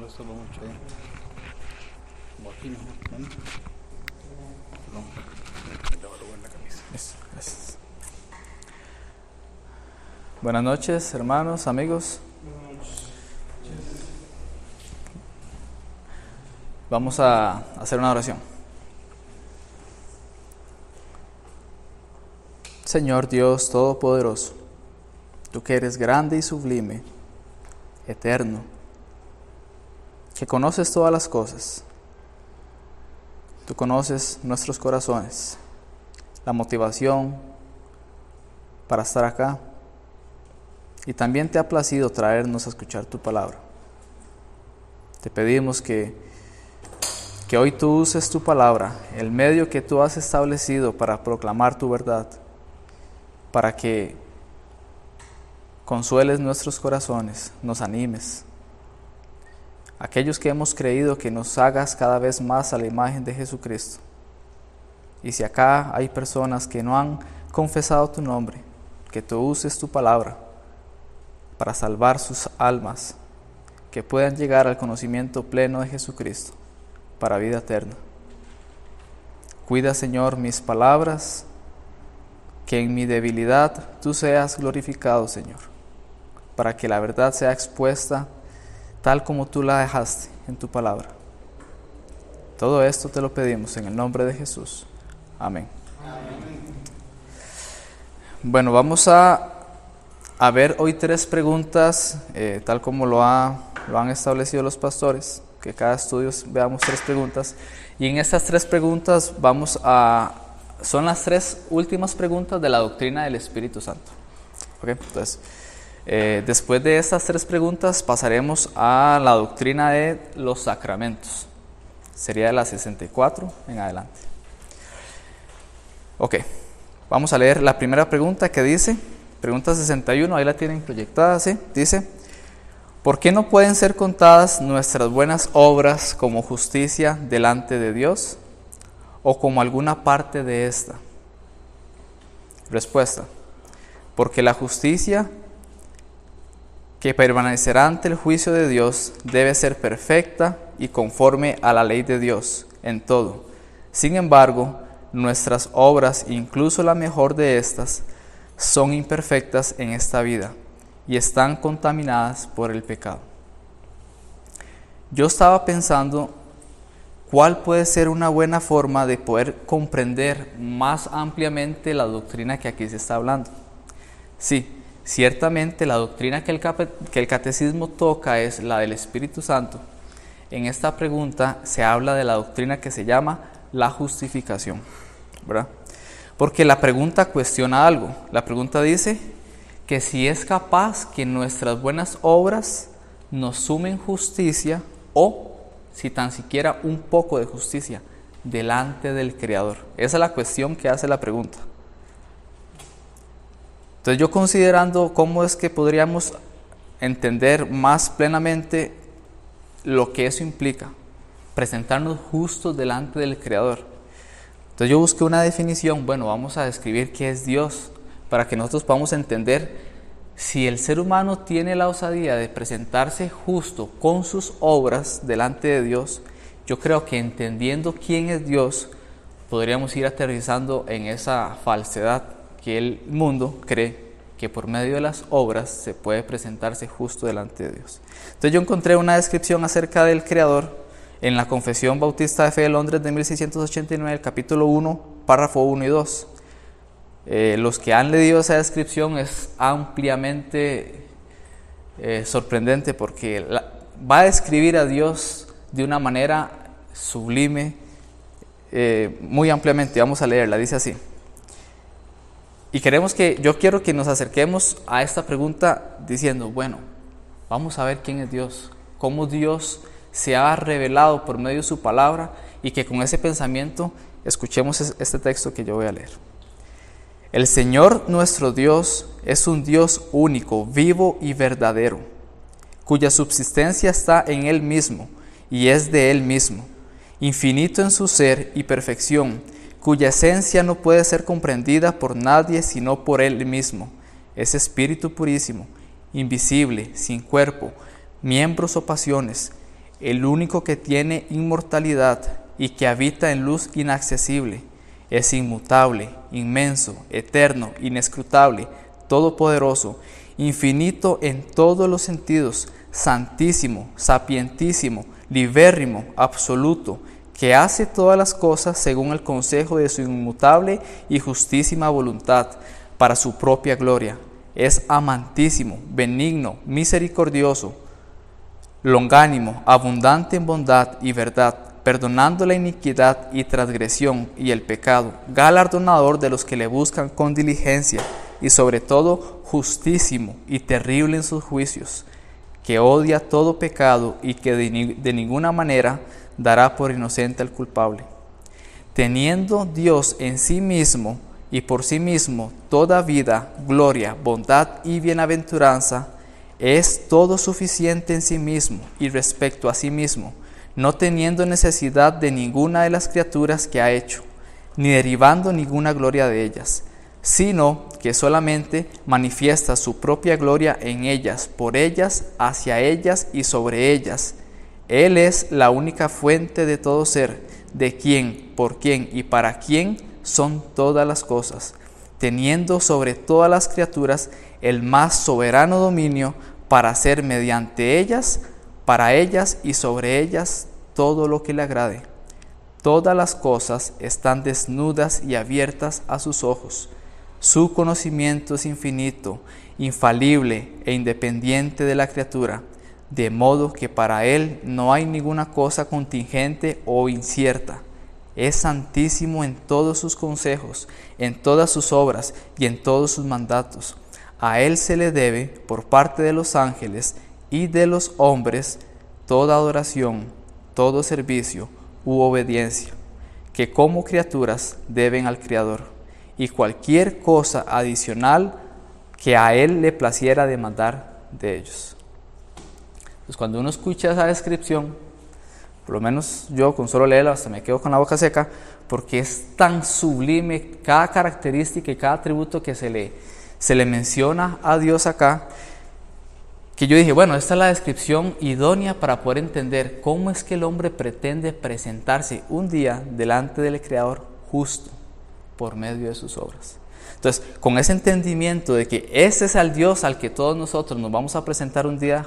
Esto lo mucho ahí. Como aquí, ¿no? No. En la camisa. Eso, gracias. Buenas noches, hermanos, amigos. Vamos a hacer una oración. Señor Dios Todopoderoso, tú que eres grande y sublime, eterno, que conoces todas las cosas, tú conoces nuestros corazones, la motivación para estar acá, y también te ha placido traernos a escuchar tu palabra. Te pedimos que hoy tú uses tu palabra, el medio que tú has establecido para proclamar tu verdad, para que consueles nuestros corazones, nos animes. Aquellos que hemos creído, que nos hagas cada vez más a la imagen de Jesucristo. Y si acá hay personas que no han confesado tu nombre, que tú uses tu palabra para salvar sus almas, que puedan llegar al conocimiento pleno de Jesucristo para vida eterna. Cuida, Señor, mis palabras, que en mi debilidad tú seas glorificado, Señor, para que la verdad sea expuesta tal como tú la dejaste en tu palabra. Todo esto te lo pedimos en el nombre de Jesús. Amén. Amén. Bueno, vamos a ver hoy 3 preguntas, tal como lo han establecido los pastores, que cada estudio veamos 3 preguntas. Y en estas 3 preguntas son las 3 últimas preguntas de la doctrina del Espíritu Santo. ¿Okay? Entonces, después de estas 3 preguntas pasaremos a la doctrina de los sacramentos. Sería de la 64 en adelante. Ok, vamos a leer la primera pregunta que dice, pregunta 61, ahí la tienen proyectada, ¿sí? Dice: ¿por qué no pueden ser contadas nuestras buenas obras como justicia delante de Dios o como alguna parte de esta? Respuesta: porque la justicia que permanecerá ante el juicio de Dios debe ser perfecta y conforme a la ley de Dios en todo. Sin embargo, nuestras obras, incluso la mejor de estas, son imperfectas en esta vida y están contaminadas por el pecado. Yo estaba pensando cuál puede ser una buena forma de poder comprender más ampliamente la doctrina que aquí se está hablando. Sí, ciertamente la doctrina que el catecismo toca es la del Espíritu Santo. En esta pregunta se habla de la doctrina que se llama la justificación, ¿verdad? Porque la pregunta cuestiona algo. La pregunta dice que si es capaz que nuestras buenas obras nos sumen justicia, o si tan siquiera un poco de justicia delante del Creador. Esa es la cuestión que hace la pregunta. Entonces, yo considerando cómo es que podríamos entender más plenamente lo que eso implica, presentarnos justos delante del Creador. Entonces yo busqué una definición. Bueno, vamos a describir qué es Dios, para que nosotros podamos entender si el ser humano tiene la osadía de presentarse justo con sus obras delante de Dios. Yo creo que entendiendo quién es Dios, podríamos ir aterrizando en esa falsedad que el mundo cree que por medio de las obras se puede presentarse justo delante de Dios. Entonces yo encontré una descripción acerca del Creador en la Confesión Bautista de Fe de Londres de 1689, el capítulo 1, párrafo 1 y 2. Los que han leído esa descripción es ampliamente sorprendente, porque va a describir a Dios de una manera sublime, muy ampliamente. Vamos a leerla, dice así. Y yo quiero que nos acerquemos a esta pregunta diciendo, bueno, vamos a ver quién es Dios, cómo Dios se ha revelado por medio de su palabra, y que con ese pensamiento escuchemos este texto que yo voy a leer. El Señor nuestro Dios es un Dios único, vivo y verdadero, cuya subsistencia está en Él mismo y es de Él mismo, infinito en su ser y perfección, cuya esencia no puede ser comprendida por nadie sino por Él mismo. Es espíritu purísimo, invisible, sin cuerpo, miembros o pasiones, el único que tiene inmortalidad y que habita en luz inaccesible. Es inmutable, inmenso, eterno, inescrutable, todopoderoso, infinito en todos los sentidos, santísimo, sapientísimo, libérrimo, absoluto, que hace todas las cosas según el consejo de su inmutable y justísima voluntad, para su propia gloria. Es amantísimo, benigno, misericordioso, longánimo, abundante en bondad y verdad, perdonando la iniquidad y transgresión y el pecado, galardonador de los que le buscan con diligencia, y sobre todo justísimo y terrible en sus juicios, que odia todo pecado y que de ninguna manera dará por inocente al culpable. Teniendo Dios en sí mismo y por sí mismo toda vida, gloria, bondad y bienaventuranza, es todo suficiente en sí mismo y respecto a sí mismo, no teniendo necesidad de ninguna de las criaturas que ha hecho, ni derivando ninguna gloria de ellas, sino que solamente manifiesta su propia gloria en ellas, por ellas, hacia ellas y sobre ellas. Él es la única fuente de todo ser, de quien, por quien y para quien son todas las cosas, teniendo sobre todas las criaturas el más soberano dominio para hacer mediante ellas, para ellas y sobre ellas todo lo que le agrade. Todas las cosas están desnudas y abiertas a sus ojos. Su conocimiento es infinito, infalible e independiente de la criatura, de modo que para él no hay ninguna cosa contingente o incierta. Es santísimo en todos sus consejos, en todas sus obras y en todos sus mandatos. A él se le debe, por parte de los ángeles y de los hombres, toda adoración, todo servicio u obediencia, que como criaturas deben al Creador, y cualquier cosa adicional que a él le placiera demandar de ellos. Pues cuando uno escucha esa descripción, por lo menos yo con solo leerla hasta me quedo con la boca seca, porque es tan sublime cada característica y cada atributo que se le menciona a Dios acá, que yo dije, bueno, esta es la descripción idónea para poder entender cómo es que el hombre pretende presentarse un día delante del Creador justo por medio de sus obras. Entonces, con ese entendimiento de que ese es el Dios al que todos nosotros nos vamos a presentar un día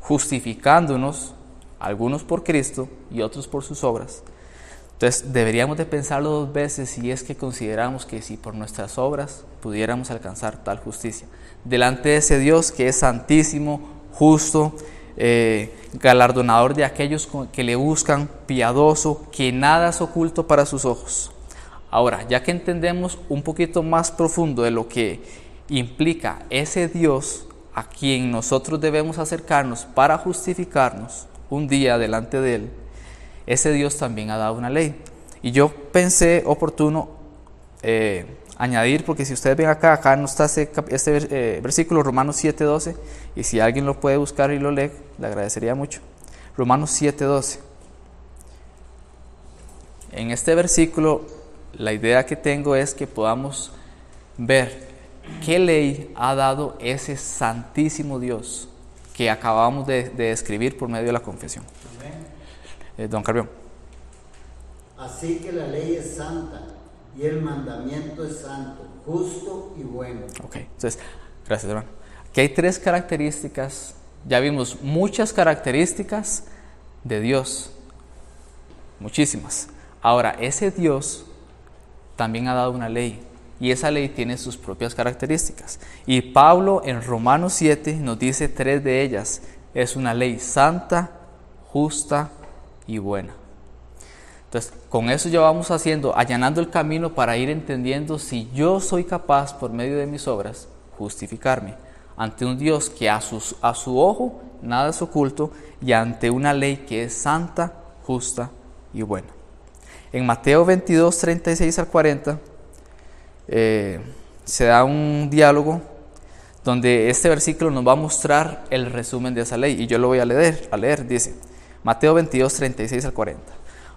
justificándonos, algunos por Cristo y otros por sus obras, entonces deberíamos de pensarlo dos veces si es que consideramos que si por nuestras obras pudiéramos alcanzar tal justicia delante de ese Dios que es santísimo, justo, galardonador de aquellos que le buscan, piadoso, que nada es oculto para sus ojos. Ahora, ya que entendemos un poquito más profundo de lo que implica ese Dios a quien nosotros debemos acercarnos para justificarnos un día delante de Él, ese Dios también ha dado una ley. Y yo pensé oportuno añadir, porque si ustedes ven acá no está este versículo, Romanos 7:12, y si alguien lo puede buscar y lo lee, le agradecería mucho. Romanos 7:12. En este versículo, la idea que tengo es que podamos ver qué ley ha dado ese santísimo Dios que acabamos de describir por medio de la confesión. Don Carbión. Así que la ley es santa y el mandamiento es santo, justo y bueno. Ok, entonces, gracias hermano. Aquí hay tres características, ya vimos muchas características de Dios, muchísimas. Ahora, ese Dios también ha dado una ley, y esa ley tiene sus propias características. Y Pablo en Romanos 7 nos dice tres de ellas. Es una ley santa, justa y buena. Entonces, con eso ya vamos allanando el camino para ir entendiendo si yo soy capaz, por medio de mis obras, justificarme ante un Dios que a su ojo nada es oculto, y ante una ley que es santa, justa y buena. En Mateo 22, 36 al 40, se da un diálogo donde este versículo nos va a mostrar el resumen de esa ley, y yo lo voy a leer. Dice Mateo 22, 36 al 40.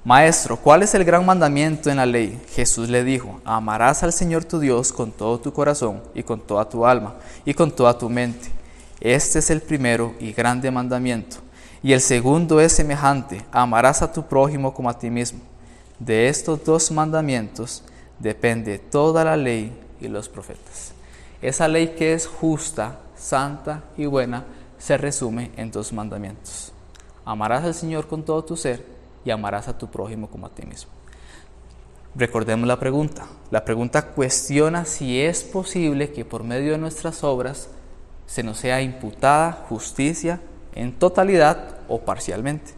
Maestro, ¿cuál es el gran mandamiento en la ley? Jesús le dijo, amarás al Señor tu Dios con todo tu corazón y con toda tu alma y con toda tu mente. Este es el primero y grande mandamiento. Y el segundo es semejante: amarás a tu prójimo como a ti mismo. De estos dos mandamientos depende toda la ley y los profetas. Esa ley que es justa, santa y buena se resume en dos mandamientos: amarás al Señor con todo tu ser y amarás a tu prójimo como a ti mismo. Recordemos la pregunta. La pregunta cuestiona si es posible que por medio de nuestras obras se nos sea imputada justicia en totalidad o parcialmente.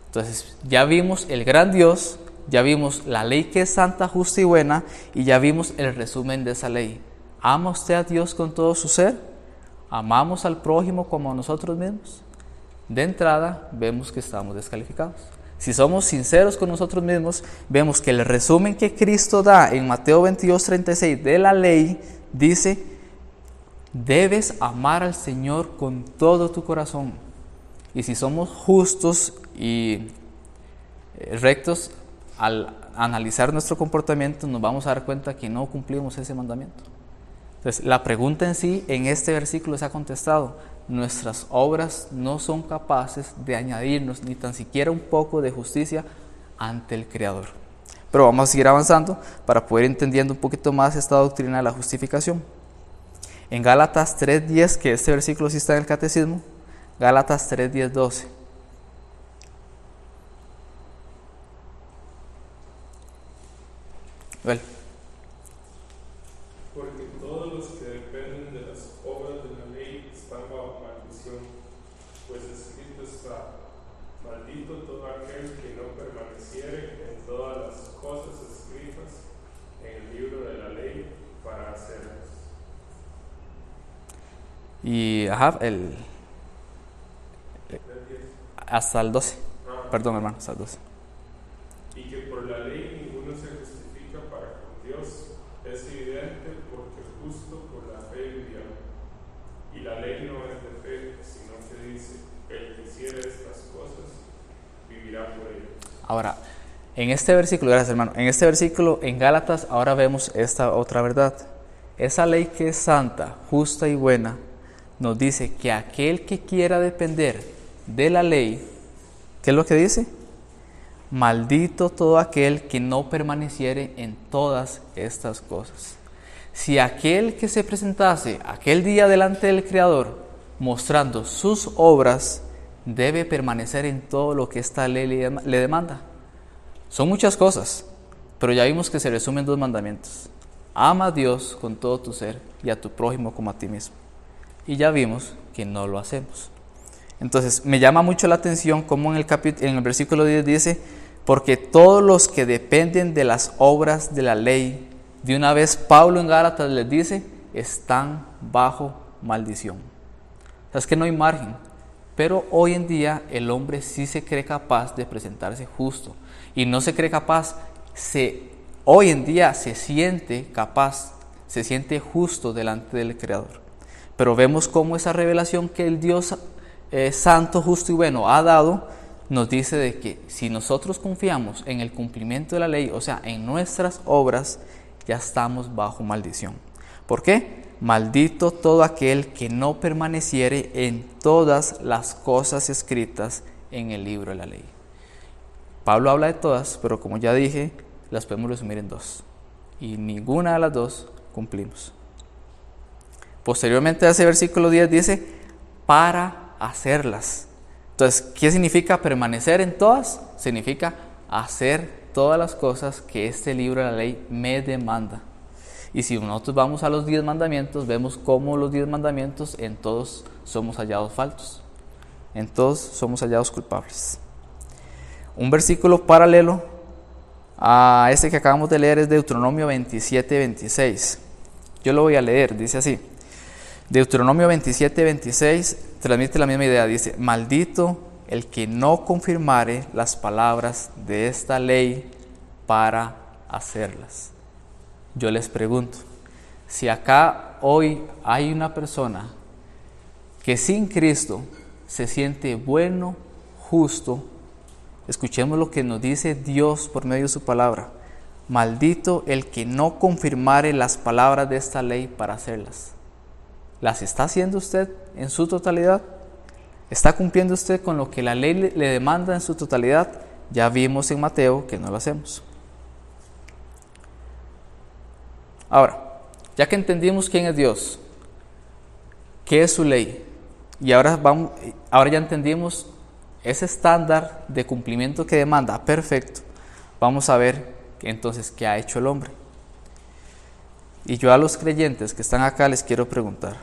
Entonces, ya vimos el gran Dios, ya vimos la ley que es santa, justa y buena, y ya vimos el resumen de esa ley. ¿Ama usted a Dios con todo su ser? ¿Amamos al prójimo como a nosotros mismos? De entrada, vemos que estamos descalificados. Si somos sinceros con nosotros mismos, vemos que el resumen que Cristo da en Mateo 22:36 de la ley dice: debes amar al Señor con todo tu corazón. Y si somos justos y rectos al analizar nuestro comportamiento, nos vamos a dar cuenta que no cumplimos ese mandamiento. Entonces, la pregunta en sí, en este versículo se ha contestado: nuestras obras no son capaces de añadirnos ni tan siquiera un poco de justicia ante el Creador. Pero vamos a seguir avanzando para poder entendiendo un poquito más esta doctrina de la justificación. En Gálatas 3:10, que este versículo sí está en el catecismo, Gálatas 3:10-12. Well. Porque todos los que dependen de las obras de la ley están bajo maldición, pues escrito está: maldito todo aquel que no permaneciere en todas las cosas escritas en el libro de la ley para hacerlas. Y hasta el 12. Perdón, hermano, hasta el 12. Y que por la ley ninguno se justifica para con Dios, es evidente, porque el justo por la fe vivirá. Y la ley no es de fe, sino que dice: el que hiciere estas cosas vivirá por ellas. Ahora, en este versículo, gracias hermano, en este versículo en Gálatas ahora vemos esta otra verdad. Esa ley que es santa, justa y buena nos dice que aquel que quiera depender de la ley, ¿qué es lo que dice? Maldito todo aquel que no permaneciere en todas estas cosas. Si aquel que se presentase aquel día delante del Creador mostrando sus obras debe permanecer en todo lo que esta ley le demanda. Son muchas cosas, pero ya vimos que se resumen dos mandamientos: ama a Dios con todo tu ser y a tu prójimo como a ti mismo. Y ya vimos que no lo hacemos. Entonces me llama mucho la atención cómo en el versículo 10 dice: porque todos los que dependen de las obras de la ley, de una vez Pablo en Gálatas les dice, están bajo maldición. O sea, es que no hay margen. Pero hoy en día el hombre sí se cree capaz de presentarse justo. Y no se cree capaz, hoy en día se siente capaz, se siente justo delante del Creador. Pero vemos cómo esa revelación que el Dios santo, justo y bueno ha dado, nos dice de que si nosotros confiamos en el cumplimiento de la ley, o sea, en nuestras obras, ya estamos bajo maldición. ¿Por qué? Maldito todo aquel que no permaneciere en todas las cosas escritas en el libro de la ley. Pablo habla de todas, pero como ya dije, las podemos resumir en dos. Y ninguna de las dos cumplimos. Posteriormente a ese versículo 10 dice, para hacerlas. Entonces, ¿qué significa permanecer en todas? Significa hacer todas las cosas que este libro de la ley me demanda. Y si nosotros vamos a los 10 mandamientos, vemos cómo los 10 mandamientos en todos somos hallados faltos. En todos somos hallados culpables. Un versículo paralelo a este que acabamos de leer es Deuteronomio 27:26. Yo lo voy a leer, dice así. Deuteronomio 27:26 transmite la misma idea, dice: maldito el que no confirmare las palabras de esta ley para hacerlas. Yo les pregunto, si acá hoy hay una persona que sin Cristo se siente bueno, justo, escuchemos lo que nos dice Dios por medio de su palabra: maldito el que no confirmare las palabras de esta ley para hacerlas. ¿Las está haciendo usted en su totalidad? ¿Está cumpliendo usted con lo que la ley le demanda en su totalidad? Ya vimos en Mateo que no lo hacemos. Ahora, ya que entendimos quién es Dios, qué es su ley, y ahora ya entendimos ese estándar de cumplimiento que demanda, perfecto, vamos a ver entonces qué ha hecho el hombre. Y yo a los creyentes que están acá les quiero preguntar,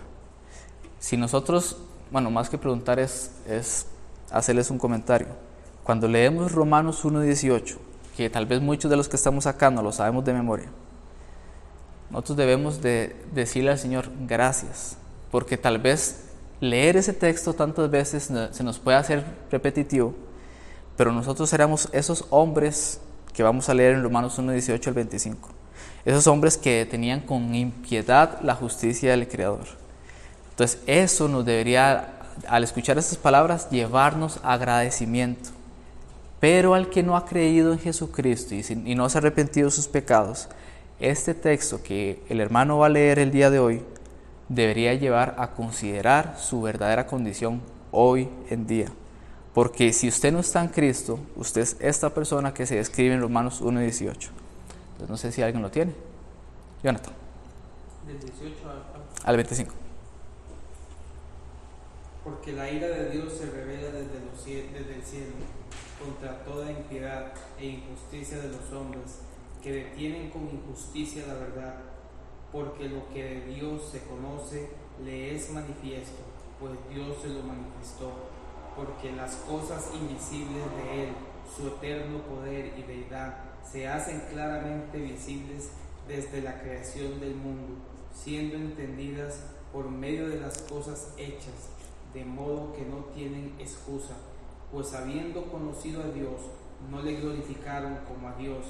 si nosotros, bueno, más que preguntar es hacerles un comentario. Cuando leemos Romanos 1:18, que tal vez muchos de los que estamos acá no lo sabemos de memoria, nosotros debemos de decirle al Señor gracias, porque tal vez leer ese texto tantas veces se nos puede hacer repetitivo, pero nosotros éramos esos hombres que vamos a leer en Romanos 1:18 al 25, esos hombres que tenían con impiedad la justicia del Creador. Entonces eso nos debería, al escuchar estas palabras, llevarnos a agradecimiento. Pero al que no ha creído en Jesucristo y no se ha arrepentido de sus pecados, este texto que el hermano va a leer el día de hoy debería llevar a considerar su verdadera condición hoy en día. Porque si usted no está en Cristo, usted es esta persona que se describe en Romanos 1:18. Entonces no sé si alguien lo tiene. Jonathan. Del 18 al 25. Porque la ira de Dios se revela desde el cielo contra toda impiedad e injusticia de los hombres que detienen con injusticia la verdad, porque lo que de Dios se conoce le es manifiesto, pues Dios se lo manifestó, porque las cosas invisibles de Él, su eterno poder y deidad, se hacen claramente visibles desde la creación del mundo, siendo entendidas por medio de las cosas hechas, de modo que no tienen excusa, pues habiendo conocido a Dios, no le glorificaron como a Dios,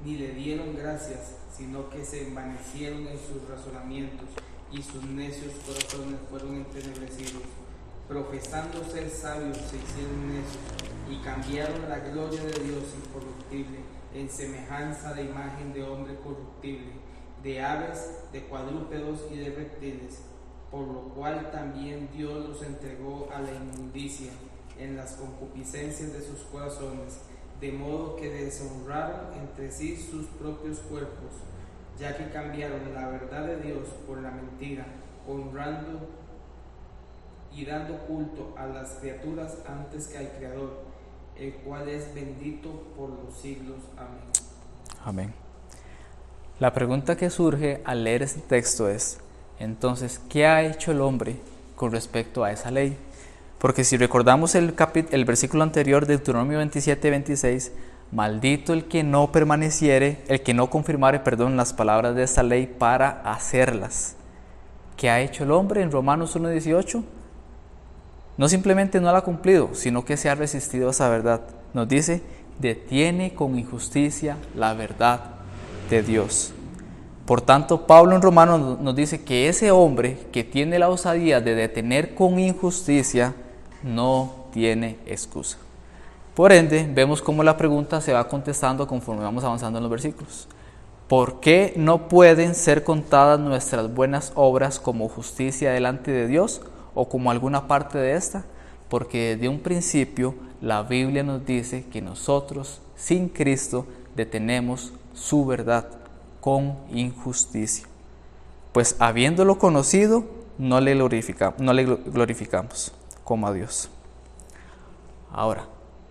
ni le dieron gracias, sino que se envanecieron en sus razonamientos, y sus necios corazones fueron entenebrecidos. Profesando ser sabios, se hicieron necios, y cambiaron la gloria de Dios incorruptible en semejanza de imagen de hombre corruptible, de aves, de cuadrúpedos y de reptiles, por lo cual también Dios los entregó a la inmundicia en las concupiscencias de sus corazones, de modo que deshonraron entre sí sus propios cuerpos, ya que cambiaron la verdad de Dios por la mentira, honrando y dando culto a las criaturas antes que al Creador, el cual es bendito por los siglos. Amén. Amén. La pregunta que surge al leer este texto es, entonces, ¿qué ha hecho el hombre con respecto a esa ley? Porque si recordamos el versículo anterior de Deuteronomio 27:26, maldito el que no confirmare, las palabras de esta ley para hacerlas. ¿Qué ha hecho el hombre en Romanos 1:18? No simplemente no la ha cumplido, sino que se ha resistido a esa verdad. Nos dice, detiene con injusticia la verdad de Dios. Por tanto, Pablo en Romanos nos dice que ese hombre que tiene la osadía de detener con injusticia no tiene excusa. Por ende, vemos cómo la pregunta se va contestando conforme vamos avanzando en los versículos. ¿Por qué no pueden ser contadas nuestras buenas obras como justicia delante de Dios o como alguna parte de esta? Porque desde un principio la Biblia nos dice que nosotros sin Cristo detenemos su verdad con injusticia. Pues habiéndolo conocido, no le glorificamos como a Dios. Ahora,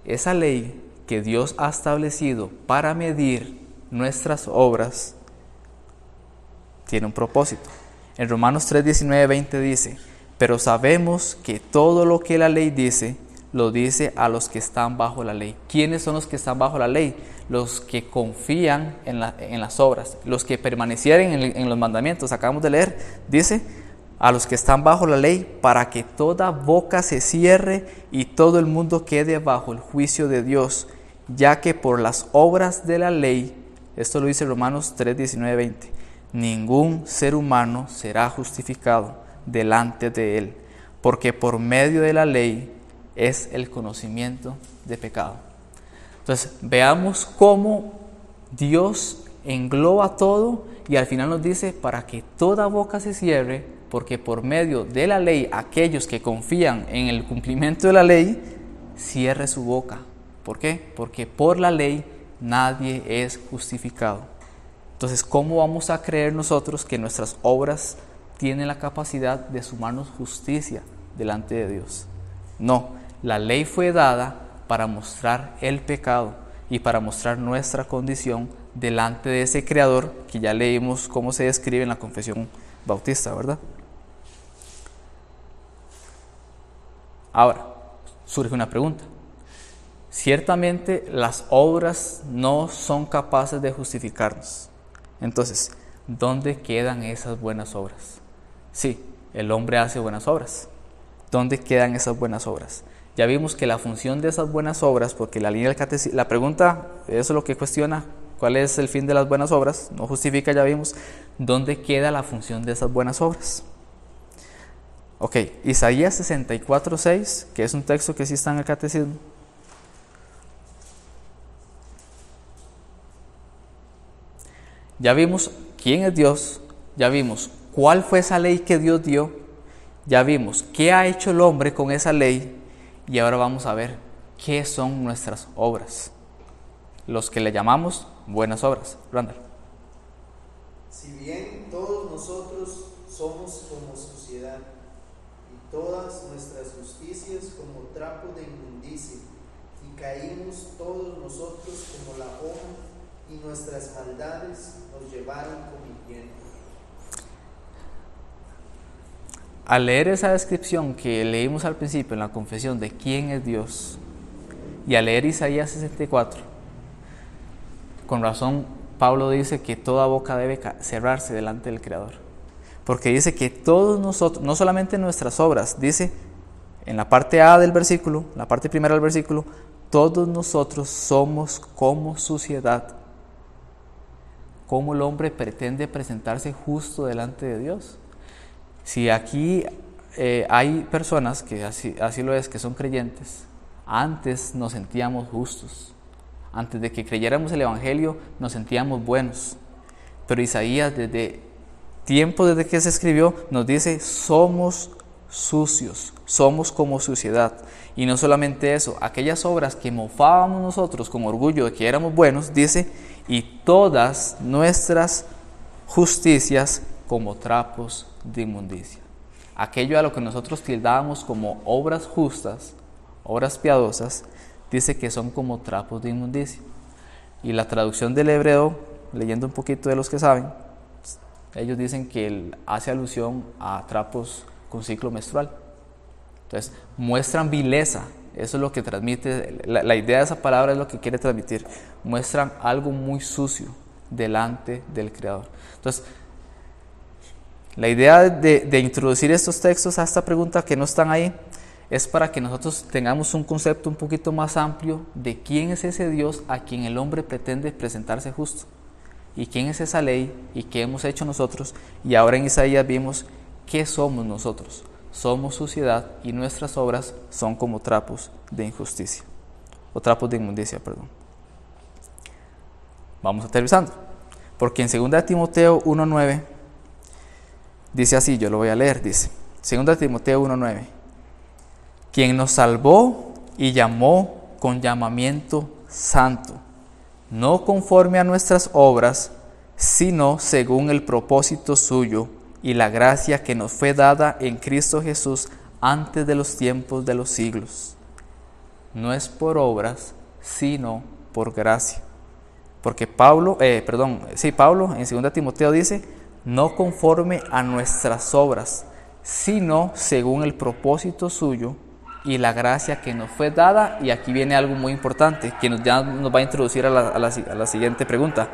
esa ley que Dios ha establecido para medir nuestras obras tiene un propósito. En Romanos 3:19-20 dice, pero sabemos que todo lo que la ley dice, lo dice a los que están bajo la ley. ¿Quiénes son los que están bajo la ley? Los que confían en las obras, los que permanecieren en los mandamientos. Acabamos de leer, dice, a los que están bajo la ley, para que toda boca se cierre y todo el mundo quede bajo el juicio de Dios, ya que por las obras de la ley, esto lo dice Romanos 3:19-20, ningún ser humano será justificado delante de él, porque por medio de la ley es el conocimiento de pecado. Entonces, veamos cómo Dios engloba todo y al final nos dice, para que toda boca se cierre, Porque por medio de la ley, aquellos que confían en el cumplimiento de la ley, cierre su boca. ¿Por qué? Porque por la ley nadie es justificado. Entonces, ¿cómo vamos a creer nosotros que nuestras obras tienen la capacidad de sumarnos justicia delante de Dios? No, la ley fue dada para mostrar el pecado y para mostrar nuestra condición delante de ese Creador que ya leímos cómo se describe en la Confesión Bautista, ¿verdad? Ahora, surge una pregunta. Ciertamente las obras no son capaces de justificarnos. Entonces, ¿dónde quedan esas buenas obras? Sí, el hombre hace buenas obras. ¿Dónde quedan esas buenas obras? Ya vimos que la función de esas buenas obras, porque la línea del catecismo, la pregunta, eso es lo que cuestiona, ¿cuál es el fin de las buenas obras? No justifica, ya vimos. ¿Dónde queda la función de esas buenas obras? Ok, Isaías 64:6, que es un texto que sí está en el catecismo. Ya vimos quién es Dios, ya vimos cuál fue esa ley que Dios dio, ya vimos qué ha hecho el hombre con esa ley y ahora vamos a ver qué son nuestras obras, los que le llamamos buenas obras. Randall. Si bien todos nosotros somos como suciedad y todas nuestras justicias como trapos de inmundicia, y caímos todos nosotros como la hoja, y nuestras maldades nos llevaron como viento. Al leer esa descripción que leímos al principio en la confesión de quién es Dios, y al leer Isaías 64, con razón Pablo dice que toda boca debe cerrarse delante del Creador, porque dice que todos nosotros, no solamente nuestras obras, dice en la parte A del versículo, la parte primera del versículo, todos nosotros somos como suciedad. ¿Cómo el hombre pretende presentarse justo delante de Dios? Si aquí hay personas que así lo es, que son creyentes, antes nos sentíamos justos. Antes de que creyéramos el Evangelio nos sentíamos buenos. Pero Isaías desde que se escribió nos dice somos sucios, somos como suciedad. Y no solamente eso, aquellas obras que mofábamos nosotros con orgullo de que éramos buenos, dice, y todas nuestras justicias como trapos de inmundicia. Aquello a lo que nosotros tildábamos como obras justas, obras piadosas, dice que son como trapos de inmundicia. Y la traducción del hebreo, leyendo un poquito de los que saben, ellos dicen que hace alusión a trapos con ciclo menstrual. Entonces, muestran vileza, eso es lo que transmite, la idea de esa palabra es lo que quiere transmitir, muestran algo muy sucio delante del Creador. Entonces, la idea de introducir estos textos a esta pregunta que no están ahí, es para que nosotros tengamos un concepto un poquito más amplio de quién es ese Dios a quien el hombre pretende presentarse justo, y quién es esa ley, y qué hemos hecho nosotros, y ahora en Isaías vimos qué somos nosotros. Somos suciedad y nuestras obras son como trapos de injusticia, o trapos de inmundicia, perdón. Vamos aterrizando, porque en 2 Timoteo 1:9 dice así, yo lo voy a leer, dice, 2 Timoteo 1:9, quien nos salvó y llamó con llamamiento santo, no conforme a nuestras obras, sino según el propósito suyo, y la gracia que nos fue dada en Cristo Jesús antes de los tiempos de los siglos. No es por obras, sino por gracia. Porque Pablo en 2 Timoteo dice, no conforme a nuestras obras, sino según el propósito suyo y la gracia que nos fue dada. Y aquí viene algo muy importante que ya nos va a introducir a la siguiente pregunta.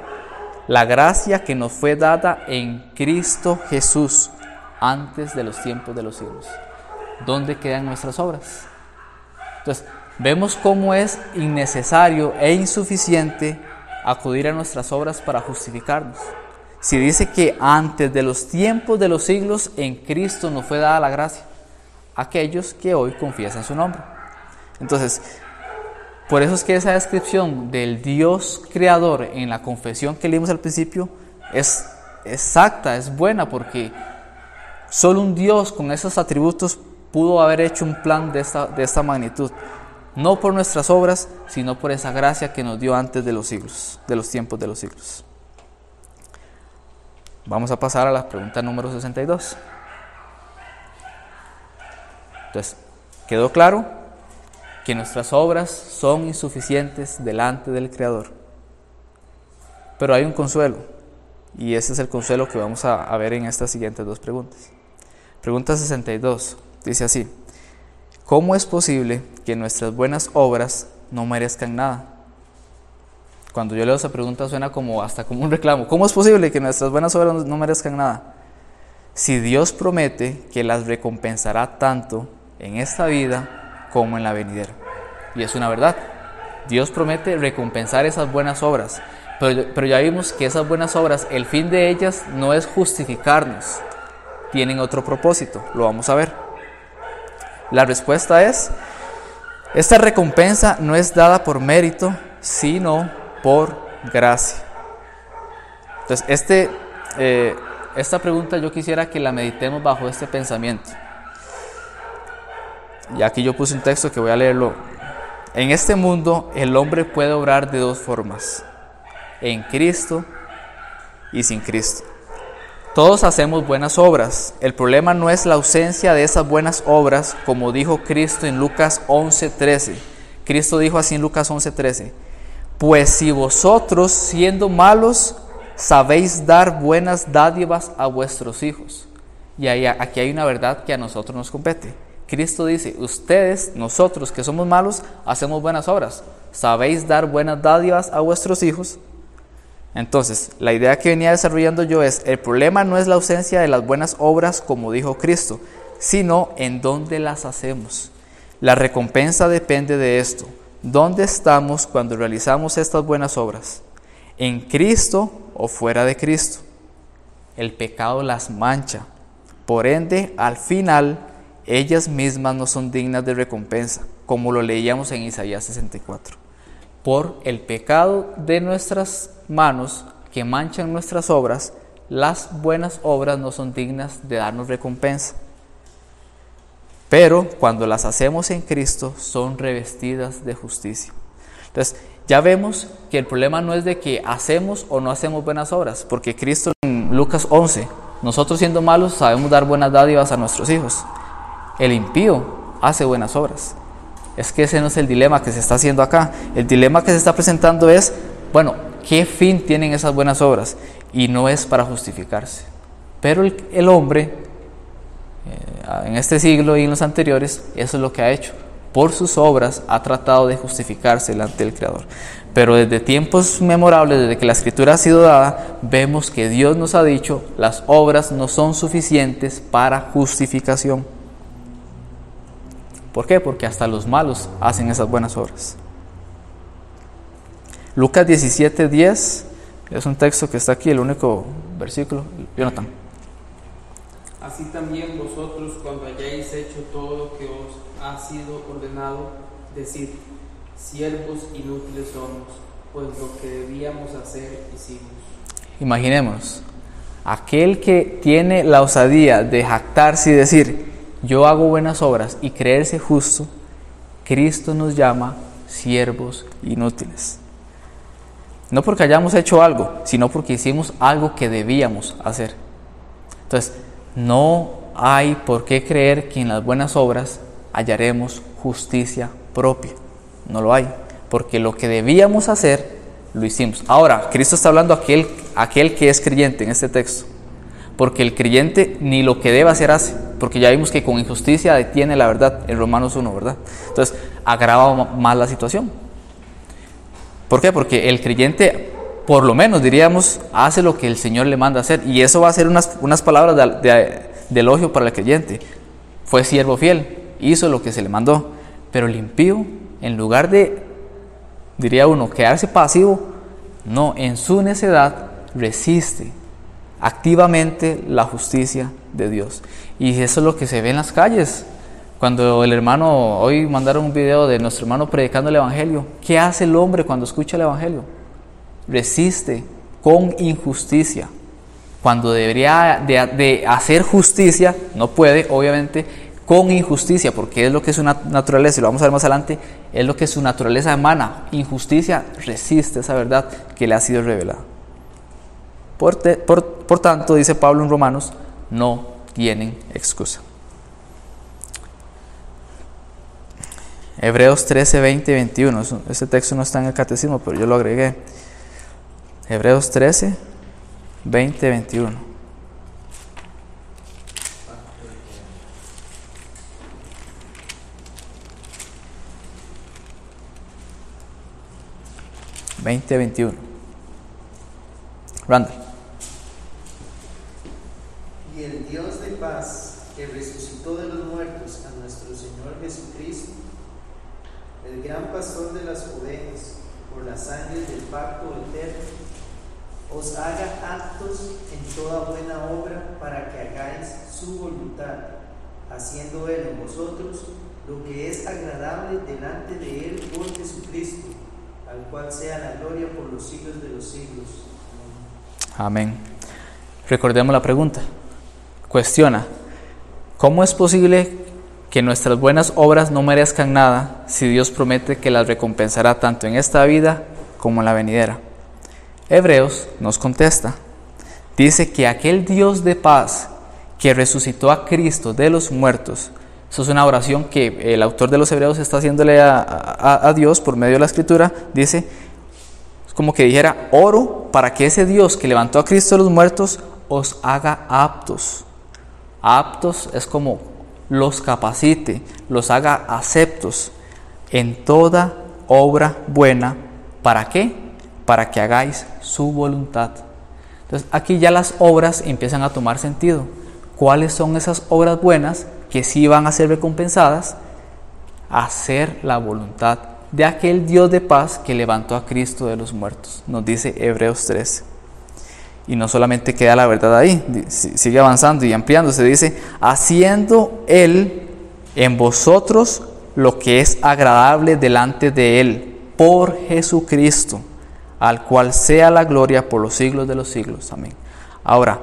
La gracia que nos fue dada en Cristo Jesús antes de los tiempos de los siglos. ¿Dónde quedan nuestras obras? Entonces, vemos cómo es innecesario e insuficiente acudir a nuestras obras para justificarnos. Si dice que antes de los tiempos de los siglos en Cristo nos fue dada la gracia, aquellos que hoy confiesan su nombre. Entonces, por eso es que esa descripción del Dios creador en la confesión que leímos al principio es exacta, es buena, porque Solo un Dios con esos atributos pudo haber hecho un plan de esta magnitud. No por nuestras obras, sino por esa gracia que nos dio antes de los siglos, de los tiempos de los siglos. Vamos a pasar a la pregunta número 62. Entonces, ¿quedó claro que nuestras obras son insuficientes delante del Creador? Pero hay un consuelo, y ese es el consuelo que vamos a ver en estas siguientes dos preguntas. Pregunta 62, dice así: ¿cómo es posible que nuestras buenas obras no merezcan nada? Cuando yo leo esa pregunta suena hasta como un reclamo. ¿Cómo es posible que nuestras buenas obras no merezcan nada? Si Dios promete que las recompensará tanto en esta vida como en la venidera. Y es una verdad. Dios promete recompensar esas buenas obras. Pero ya vimos que esas buenas obras, el fin de ellas no es justificarnos. Tienen otro propósito. Lo vamos a ver. La respuesta es: esta recompensa no es dada por mérito, sino por gracia. Entonces, esta pregunta yo quisiera que la meditemos bajo este pensamiento. Y aquí yo puse un texto que voy a leerlo. En este mundo el hombre puede obrar de dos formas: en Cristo y sin Cristo. Todos hacemos buenas obras. El problema no es la ausencia de esas buenas obras, como dijo Cristo en Lucas 11:13. Cristo dijo así en Lucas 11:13: pues si vosotros, siendo malos, sabéis dar buenas dádivas a vuestros hijos. Y aquí hay una verdad que a nosotros nos compete. Cristo dice: ustedes, nosotros que somos malos, hacemos buenas obras. ¿Sabéis dar buenas dádivas a vuestros hijos? Entonces, la idea que venía desarrollando yo es: el problema no es la ausencia de las buenas obras, como dijo Cristo, sino en dónde las hacemos. La recompensa depende de esto. ¿Dónde estamos cuando realizamos estas buenas obras? ¿En Cristo o fuera de Cristo? El pecado las mancha. Por ende, al final, ellas mismas no son dignas de recompensa, como lo leíamos en Isaías 64. Por el pecado de nuestras manos que manchan nuestras obras, las buenas obras no son dignas de darnos recompensa. Pero cuando las hacemos en Cristo, son revestidas de justicia. Entonces, ya vemos que el problema no es de que hacemos o no hacemos buenas obras, porque Cristo en Lucas 11, nosotros siendo malos sabemos dar buenas dádivas a nuestros hijos. El impío hace buenas obras. Es que ese no es el dilema que se está haciendo acá. El dilema que se está presentando es, bueno, ¿qué fin tienen esas buenas obras? Y no es para justificarse. Pero el hombre, en este siglo y en los anteriores, eso es lo que ha hecho. Por sus obras ha tratado de justificarse delante del Creador. Pero desde tiempos memorables, desde que la Escritura ha sido dada, vemos que Dios nos ha dicho: las obras no son suficientes para justificación. ¿Por qué? Porque hasta los malos hacen esas buenas obras. Lucas 17:10 es un texto que está aquí, el único versículo. Jonathan. Así también vosotros, cuando hayáis hecho todo lo que os ha sido ordenado, decid: siervos inútiles somos, pues lo que debíamos hacer hicimos. Imaginemos, aquel que tiene la osadía de jactarse y decir: yo hago buenas obras, y creerse justo, Cristo nos llama siervos inútiles. No porque hayamos hecho algo, sino porque hicimos algo que debíamos hacer. Entonces, no hay por qué creer que en las buenas obras hallaremos justicia propia. No lo hay, porque lo que debíamos hacer, lo hicimos. Ahora, Cristo está hablando a aquel que es creyente en este texto. Porque el creyente ni lo que debe hacer hace, porque ya vimos que con injusticia detiene la verdad en Romanos 1, ¿verdad? Entonces, agrava más la situación. ¿Por qué? Porque el creyente, por lo menos diríamos, hace lo que el Señor le manda hacer, y eso va a ser unas palabras de elogio para el creyente. Fue siervo fiel, hizo lo que se le mandó. Pero el impío, en lugar de, diría uno, quedarse pasivo, no, en su necedad resiste activamente la justicia de Dios. Y eso es lo que se ve en las calles. Cuando el hermano, hoy mandaron un video de nuestro hermano predicando el Evangelio. ¿Qué hace el hombre cuando escucha el Evangelio? Resiste con injusticia. cuando debería de hacer justicia, no puede, obviamente, con injusticia, porque es lo que es su naturaleza, y lo vamos a ver más adelante, es lo que su naturaleza emana. Injusticia resiste esa verdad que le ha sido revelada. Por tanto, dice Pablo en Romanos, no tienen excusa. Hebreos 13, 20 y 21. Este texto no está en el catecismo, pero yo lo agregué. Hebreos 13, 20 y 21. Randall. Y el Dios de paz, que resucitó de los muertos a nuestro Señor Jesucristo, el gran pastor de las ovejas, por la sangre del pacto eterno, os haga aptos en toda buena obra para que hagáis su voluntad, haciendo Él en vosotros lo que es agradable delante de Él por Jesucristo, al cual sea la gloria por los siglos de los siglos. Amén. Recordemos la pregunta. Cuestiona: ¿cómo es posible que nuestras buenas obras no merezcan nada si Dios promete que las recompensará tanto en esta vida como en la venidera? Hebreos nos contesta. Dice que aquel Dios de paz que resucitó a Cristo de los muertos, eso es una oración que el autor de los Hebreos está haciéndole a Dios por medio de la Escritura. Dice, es como que dijera: oro para que ese Dios que levantó a Cristo de los muertos os haga aptos. Aptos es como los capacite, los haga aceptos en toda obra buena. ¿Para qué? Para que hagáis su voluntad. Entonces aquí ya las obras empiezan a tomar sentido. ¿Cuáles son esas obras buenas que sí van a ser recompensadas? Hacer la voluntad de aquel Dios de paz que levantó a Cristo de los muertos, nos dice Hebreos 13. Y no solamente queda la verdad ahí, sigue avanzando y ampliándose. Dice: haciendo Él en vosotros lo que es agradable delante de Él, por Jesucristo, al cual sea la gloria por los siglos de los siglos. Amén. Ahora,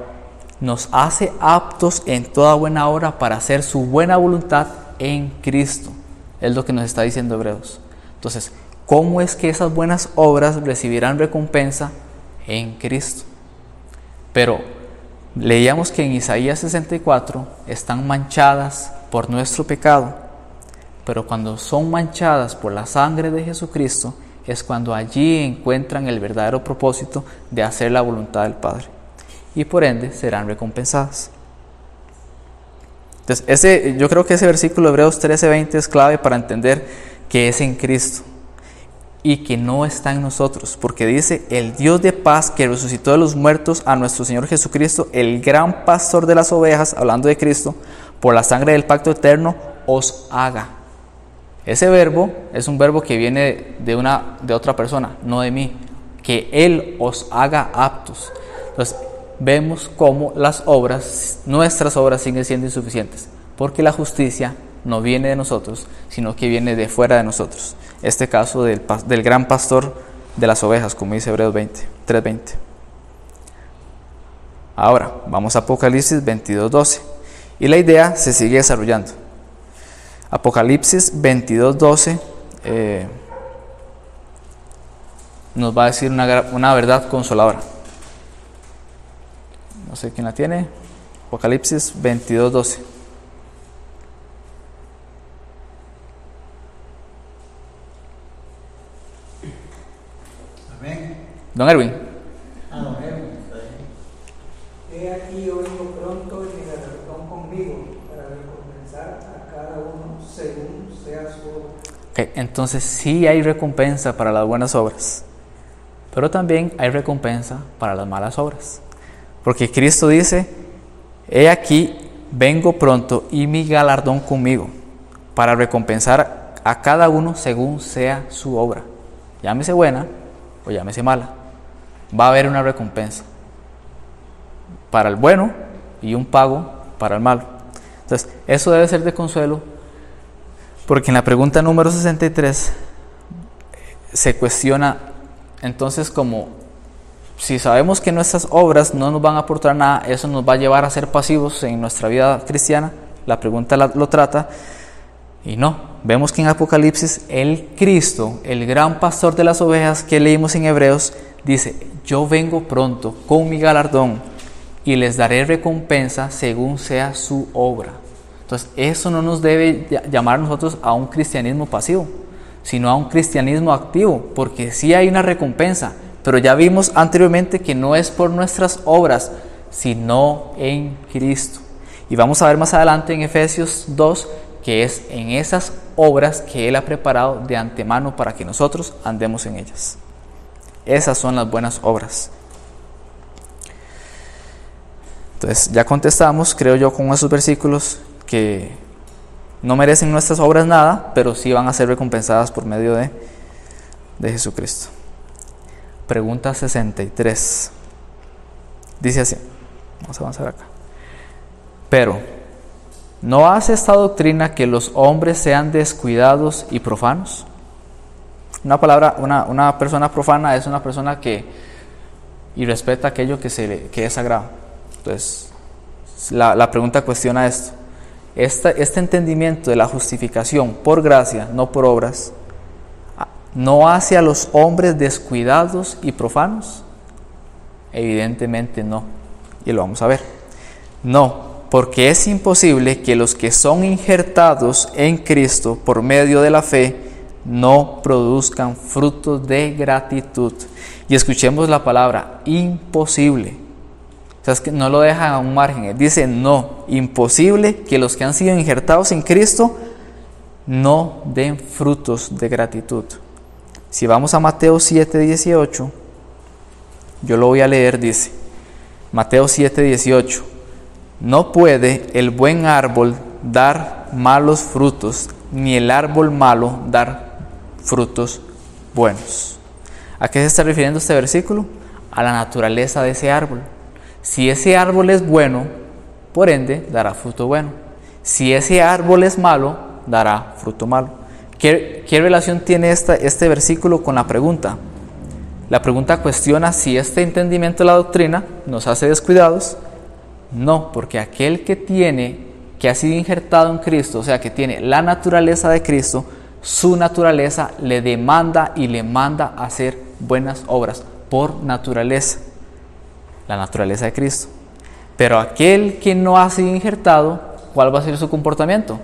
nos hace aptos en toda buena obra para hacer su buena voluntad en Cristo. Es lo que nos está diciendo Hebreos. Entonces, ¿cómo es que esas buenas obras recibirán recompensa? En Cristo. Pero leíamos que en Isaías 64 están manchadas por nuestro pecado. Pero cuando son manchadas por la sangre de Jesucristo, es cuando allí encuentran el verdadero propósito de hacer la voluntad del Padre. Y por ende serán recompensadas. Entonces, yo creo que ese versículo de Hebreos 13:20 es clave para entender que es en Cristo y que no está en nosotros, porque dice: el Dios de paz que resucitó de los muertos a nuestro Señor Jesucristo, el gran pastor de las ovejas, hablando de Cristo, por la sangre del pacto eterno, os haga. Ese verbo es un verbo que viene de otra persona, no de mí, que Él os haga aptos. Entonces vemos cómo las obras, nuestras obras, siguen siendo insuficientes, porque la justicia no viene de nosotros, sino que viene de fuera de nosotros. Este caso del gran pastor de las ovejas, como dice Hebreos 3:20. Ahora, vamos a Apocalipsis 22:12. Y la idea se sigue desarrollando. Apocalipsis 22:12 nos va a decir una verdad consoladora. No sé quién la tiene. Apocalipsis 22:12. Amén. Don Erwin. Don Erwin. He aquí yo vengo pronto y mi galardón conmigo para recompensar a cada uno según sea su obra. Okay, entonces sí hay recompensa para las buenas obras, pero también hay recompensa para las malas obras. Porque Cristo dice: he aquí vengo pronto y mi galardón conmigo para recompensar a cada uno según sea su obra. Llámese buena o llámese mala, va a haber una recompensa para el bueno y un pago para el malo. Entonces, eso debe ser de consuelo, porque en la pregunta número 63 se cuestiona entonces como si sabemos que nuestras obras no nos van a aportar nada, eso nos va a llevar a ser pasivos en nuestra vida cristiana. La pregunta lo trata, y no. Vemos que en Apocalipsis el Cristo, el gran pastor de las ovejas que leímos en Hebreos, dice: yo vengo pronto con mi galardón y les daré recompensa según sea su obra. Entonces eso no nos debe llamar a nosotros a un cristianismo pasivo, sino a un cristianismo activo, porque sí hay una recompensa, pero ya vimos anteriormente que no es por nuestras obras, sino en Cristo. Y vamos a ver más adelante en Efesios 2, que es en esas obras que Él ha preparado de antemano para que nosotros andemos en ellas. Esas son las buenas obras. Entonces ya contestamos, creo yo, con esos versículos que no merecen nuestras obras nada, pero sí van a ser recompensadas por medio de Jesucristo. Pregunta 63. Dice así, vamos a avanzar acá. Pero, ¿no hace esta doctrina que los hombres sean descuidados y profanos? Una persona profana es una persona que irrespeta aquello que es sagrado. Entonces, la pregunta cuestiona esto. Este entendimiento de la justificación por gracia, no por obras, ¿no hace a los hombres descuidados y profanos? Evidentemente no, y lo vamos a ver. No, porque es imposible que los que son injertados en Cristo por medio de la fe no produzcan frutos de gratitud. Y escuchemos la palabra imposible. O sea, es que no lo dejan a un margen. Dice no, imposible que los que han sido injertados en Cristo no den frutos de gratitud. Si vamos a Mateo 7:18, yo lo voy a leer, dice Mateo 7:18: no puede el buen árbol dar malos frutos, ni el árbol malo dar frutos buenos. ¿A qué se está refiriendo este versículo? A la naturaleza de ese árbol. Si ese árbol es bueno, por ende dará fruto bueno. Si ese árbol es malo, dará fruto malo. ¿Qué relación tiene este versículo con la pregunta? La pregunta cuestiona si este entendimiento de la doctrina nos hace descuidados. No, porque aquel que ha sido injertado en Cristo, o sea, que tiene la naturaleza de Cristo, su naturaleza le demanda y le manda a hacer buenas obras por naturaleza, la naturaleza de Cristo. Pero aquel que no ha sido injertado, ¿cuál va a ser su comportamiento?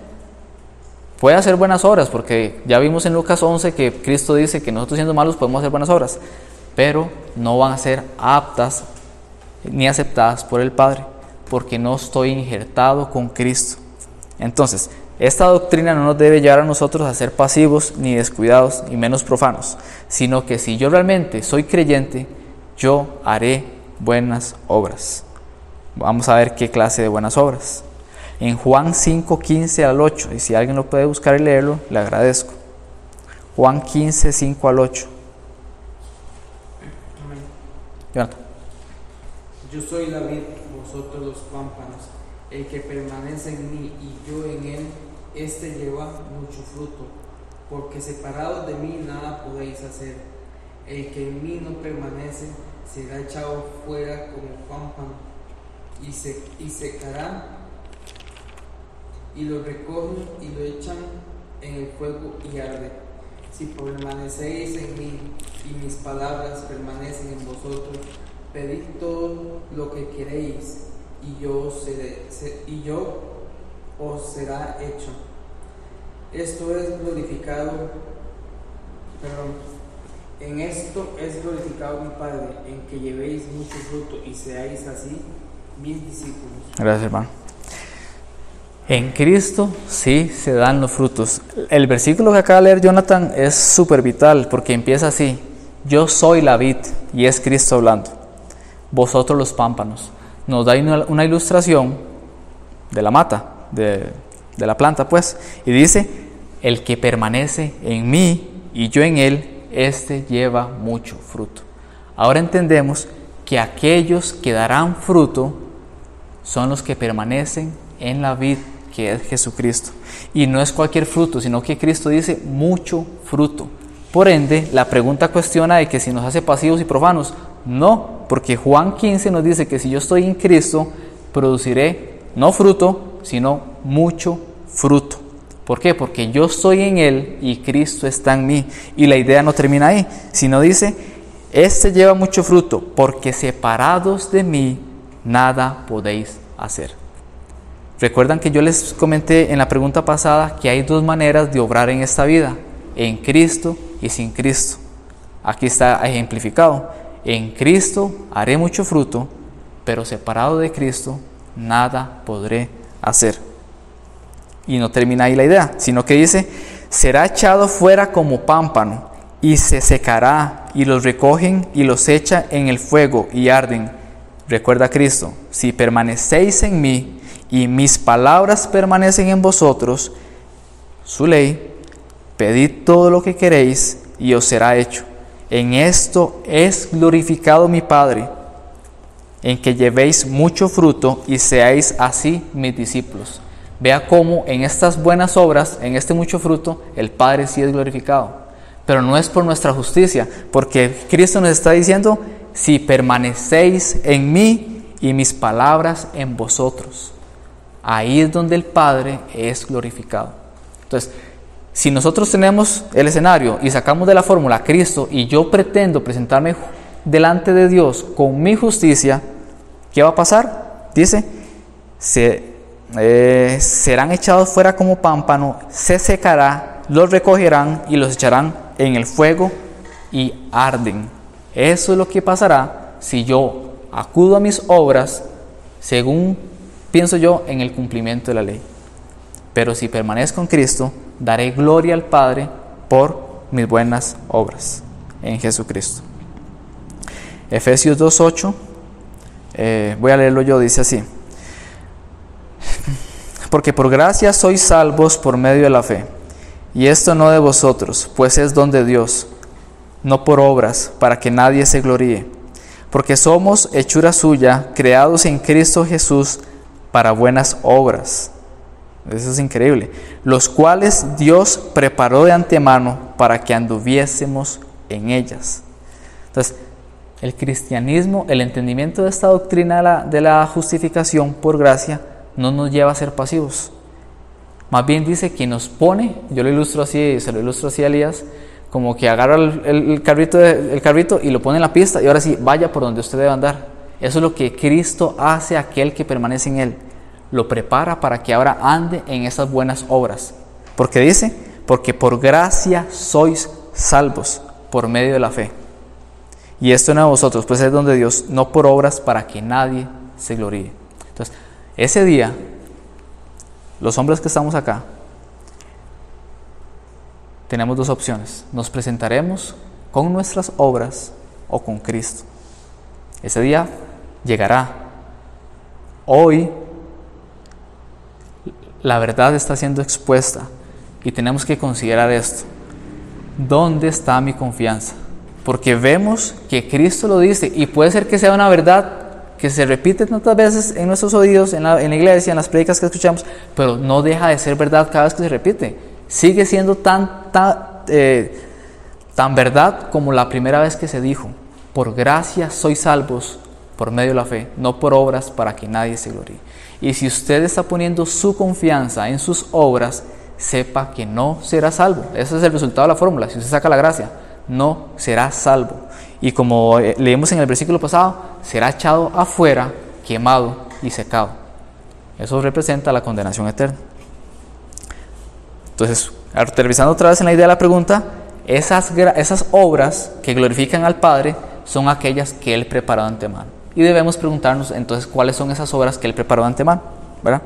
Puede hacer buenas obras, porque ya vimos en Lucas 11 que Cristo dice que nosotros siendo malos podemos hacer buenas obras, pero no van a ser aptas ni aceptadas por el Padre, porque no estoy injertado con Cristo. Entonces, esta doctrina no nos debe llevar a nosotros a ser pasivos, ni descuidados, y menos profanos, sino que si yo realmente soy creyente, yo haré buenas obras. Vamos a ver qué clase de buenas obras. En Juan 5:15 al 8, y si alguien lo puede buscar y leerlo, le agradezco. Juan 15, 5 al 8. Jonathan. Yo soy la vid, vosotros los pámpanos. El que permanece en mí y yo en él, éste lleva mucho fruto, porque separados de mí nada podéis hacer. El que en mí no permanece será echado fuera como pámpano y secará, y lo recogen y lo echan en el fuego y arde. Si permanecéis en mí y mis palabras permanecen en vosotros, pedid todo lo que queréis y yo os será hecho. En esto es glorificado mi Padre, en que llevéis mucho fruto y seáis así mis discípulos. Gracias, hermano. En Cristo sí se dan los frutos. El versículo que acaba de leer Jonathan es súper vital, porque empieza así: yo soy la vid, y es Cristo hablando, vosotros los pámpanos. Nos da una ilustración de la mata, de la planta, pues, y dice: el que permanece en mí y yo en él, este lleva mucho fruto. Ahora entendemos que aquellos que darán fruto son los que permanecen en la vid, que es Jesucristo. Y no es cualquier fruto, sino que Cristo dice mucho fruto. Por ende, la pregunta cuestiona de que si nos hace pasivos y profanos. No, porque Juan 15 nos dice que si yo estoy en Cristo, produciré no fruto, sino mucho fruto. ¿Por qué? Porque yo estoy en Él y Cristo está en mí. Y la idea no termina ahí, sino dice, este lleva mucho fruto, porque separados de mí, nada podéis hacer. Recuerdan que yo les comenté en la pregunta pasada que hay dos maneras de obrar en esta vida, en Cristo y sin Cristo. Aquí está ejemplificado. En Cristo haré mucho fruto, pero separado de Cristo, nada podré hacer. Y no termina ahí la idea, sino que dice, será echado fuera como pámpano, y se secará, y los recogen y los echan en el fuego y arden. Recuerda a Cristo, si permanecéis en mí, y mis palabras permanecen en vosotros, su ley, pedid todo lo que queréis, y os será hecho. En esto es glorificado mi Padre, en que llevéis mucho fruto, y seáis así mis discípulos. Vea cómo en estas buenas obras, en este mucho fruto, el Padre sí es glorificado. Pero no es por nuestra justicia, porque Cristo nos está diciendo, si permanecéis en mí y mis palabras en vosotros. Ahí es donde el Padre es glorificado. Entonces, si nosotros tenemos el escenario y sacamos de la fórmula Cristo y yo pretendo presentarme delante de Dios con mi justicia, ¿qué va a pasar? Dice, serán echados fuera como pámpano, se secará, los recogerán y los echarán en el fuego y arden. Eso es lo que pasará si yo acudo a mis obras según pienso yo en el cumplimiento de la ley. Pero si permanezco en Cristo, daré gloria al Padre por mis buenas obras en Jesucristo. Efesios 2:8, voy a leerlo yo, dice así: porque por gracia sois salvos por medio de la fe, y esto no de vosotros, pues es don de Dios, no por obras, para que nadie se gloríe, porque somos hechura suya, creados en Cristo Jesús para buenas obras. Eso es increíble. Los cuales Dios preparó de antemano para que anduviésemos en ellas. Entonces, el cristianismo, el entendimiento de esta doctrina de la justificación por gracia, no nos lleva a ser pasivos. Más bien dice que nos pone, yo lo ilustro así, se lo ilustro así a Elías, como que agarra el carrito y lo pone en la pista y ahora sí, vaya por donde usted debe andar. Eso es lo que Cristo hace a aquel que permanece en Él. Lo prepara para que ahora ande en esas buenas obras. Porque dice, porque por gracia sois salvos por medio de la fe. Y esto no de vosotros, pues es don de Dios, no por obras, para que nadie se gloríe. Entonces, ese día, los hombres que estamos acá, tenemos dos opciones. Nos presentaremos con nuestras obras o con Cristo. Ese día llegará. Hoy la verdad está siendo expuesta y tenemos que considerar esto. ¿Dónde está mi confianza? Porque vemos que Cristo lo dice y puede ser que sea una verdad que se repite tantas veces en nuestros oídos, en la iglesia, en las prédicas que escuchamos, pero no deja de ser verdad cada vez que se repite. Sigue siendo tan verdad como la primera vez que se dijo: por gracia sois salvos por medio de la fe, no por obras, para que nadie se gloríe. Y si usted está poniendo su confianza en sus obras, sepa que no será salvo. Ese es el resultado de la fórmula. Si usted saca la gracia, no será salvo. Y como leímos en el versículo pasado, será echado afuera, quemado y secado. Eso representa la condenación eterna. Entonces, aterrizando otra vez en la idea de la pregunta, esas obras que glorifican al Padre son aquellas que Él preparó de antemano. Y debemos preguntarnos entonces cuáles son esas obras que Él preparó de antemano, ¿verdad?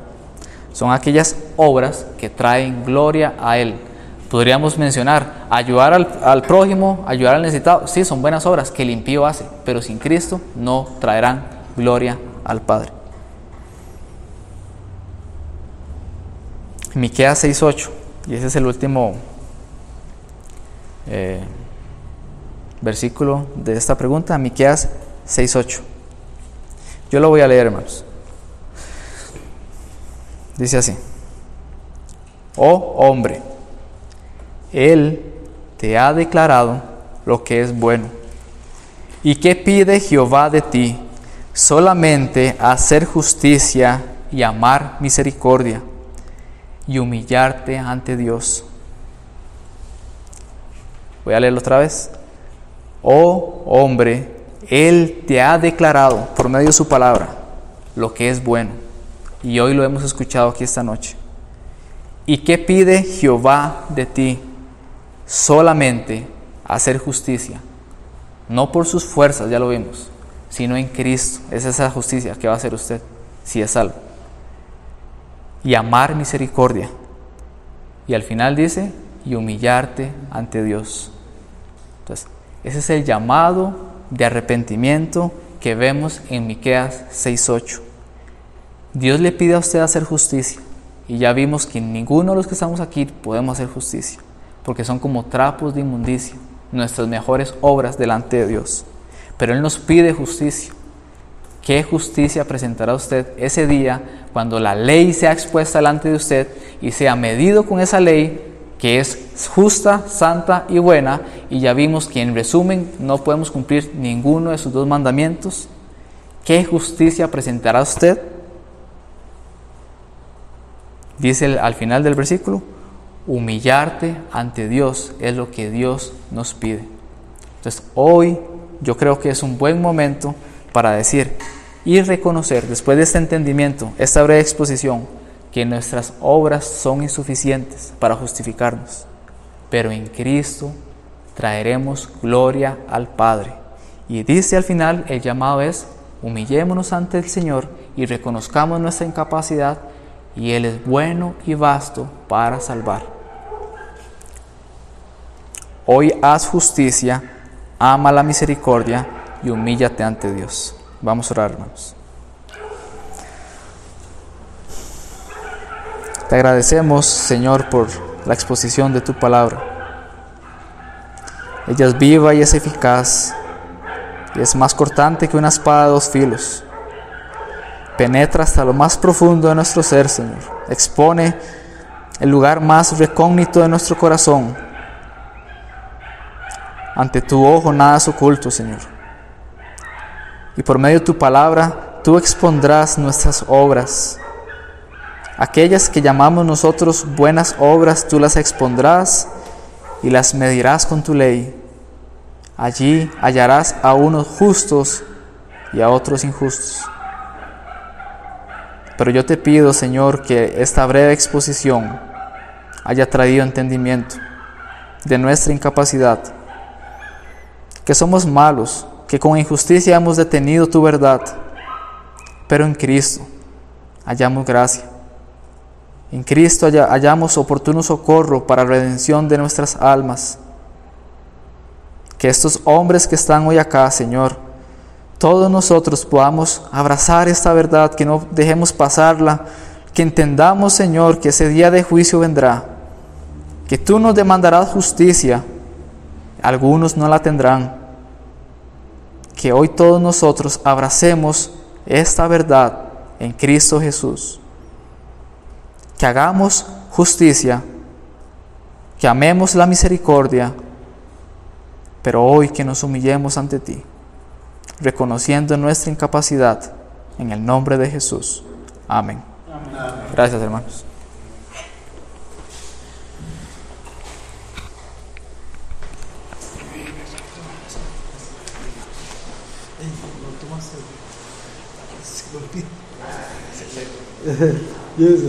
Son aquellas obras que traen gloria a Él. Podríamos mencionar ayudar al prójimo, ayudar al necesitado. Sí, son buenas obras que el impío hace, pero sin Cristo no traerán gloria al Padre. Miqueas 6:8, y ese es el último versículo de esta pregunta. Miqueas 6:8. Yo lo voy a leer, hermanos. Dice así: oh hombre, Él te ha declarado lo que es bueno. ¿Y qué pide Jehová de ti? Solamente hacer justicia y amar misericordia y humillarte ante Dios. Voy a leerlo otra vez. Oh hombre, Él te ha declarado por medio de su palabra lo que es bueno, y hoy lo hemos escuchado aquí esta noche. ¿Y qué pide Jehová de ti? Solamente hacer justicia, no por sus fuerzas, ya lo vimos, sino en Cristo. Es esa justicia que va a hacer usted si es salvo. Y amar misericordia. Y al final dice, y humillarte ante Dios. Entonces, ese es el llamado de arrepentimiento que vemos en Miqueas 6:8. Dios le pide a usted hacer justicia, y ya vimos que ninguno de los que estamos aquí podemos hacer justicia, porque son como trapos de inmundicia, nuestras mejores obras delante de Dios. Pero Él nos pide justicia. ¿Qué justicia presentará usted ese día cuando la ley sea expuesta delante de usted y sea medido con esa ley que es justa, santa y buena? Y ya vimos que en resumen no podemos cumplir ninguno de sus 2 mandamientos. ¿Qué justicia presentará usted? Dice al final del versículo, humillarte ante Dios es lo que Dios nos pide. Entonces hoy yo creo que es un buen momento para decir y reconocer, después de este entendimiento, esta breve exposición, que nuestras obras son insuficientes para justificarnos, pero en Cristo traeremos gloria al Padre. Y dice al final, el llamado es, humillémonos ante el Señor y reconozcamos nuestra incapacidad, y Él es bueno y vasto para salvar. Hoy haz justicia, ama la misericordia y humíllate ante Dios. Vamos a orar, hermanos. Te agradecemos, Señor, por la exposición de tu palabra. Ella es viva y es eficaz, y es más cortante que una espada de 2 filos. Penetra hasta lo más profundo de nuestro ser, Señor. Expone el lugar más recógnito de nuestro corazón. Ante tu ojo nada es oculto, Señor. Y por medio de tu palabra, tú expondrás nuestras obras. Aquellas que llamamos nosotros buenas obras, tú las expondrás y las medirás con tu ley. Allí hallarás a unos justos y a otros injustos. Pero yo te pido, Señor, que esta breve exposición haya traído entendimiento de nuestra incapacidad, que somos malos, que con injusticia hemos detenido tu verdad, pero en Cristo hallamos gracia. En Cristo hallamos oportuno socorro para la redención de nuestras almas. Que estos hombres que están hoy acá, Señor, todos nosotros podamos abrazar esta verdad, que no dejemos pasarla, que entendamos, Señor, que ese día de juicio vendrá, que tú nos demandarás justicia, algunos no la tendrán. Que hoy todos nosotros abracemos esta verdad en Cristo Jesús. Que hagamos justicia, que amemos la misericordia, pero hoy que nos humillemos ante ti, reconociendo nuestra incapacidad, en el nombre de Jesús. Amén. Amén. Gracias, hermanos. Yes,